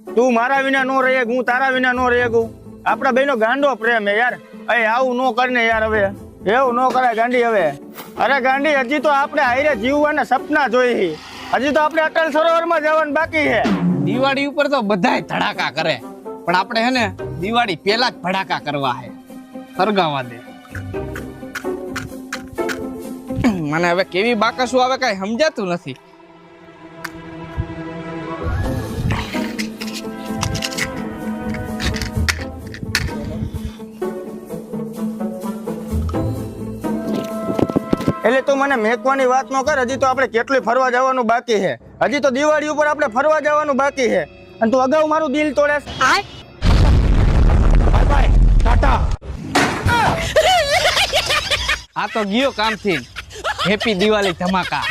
તું મારા વિના નો રહે, હું તારા વિના નો રહે. આપડા બેનો ગાંડો પ્રેમ હે યાર. આવું નો કરને યાર, હવે એવું નો કરાય ગાંડી. હવે અરે ગાંડી, હજી તો આપણે હારે જીવવાના સપના જોઈ. હજી તો આપણે અટલ સરોવરમાં જવાનું બાકી છે. દિવાળી ઉપર તો બધાય ધડાકા કરે, પણ આપણે હે ને દિવાળી પહેલા જ ભડાકા કરવા હે. સળગાવા દે. મને હવે કેવી બાકસું આવે કઈ સમજાતું નથી. એટલે તું મને મેકવાની વાત ન કર. હજી તો આપણે કેટલું ફરવા જવાનું બાકી છે. હજી તો દિવાળી ઉપર આપણે ફરવા જવાનું બાકી છે, અને તું અગાઉ મારું દિલ તોડે. Bye bye, Tata. આ તો ગયો કામથી. હેપી દિવાળી ધમાકા.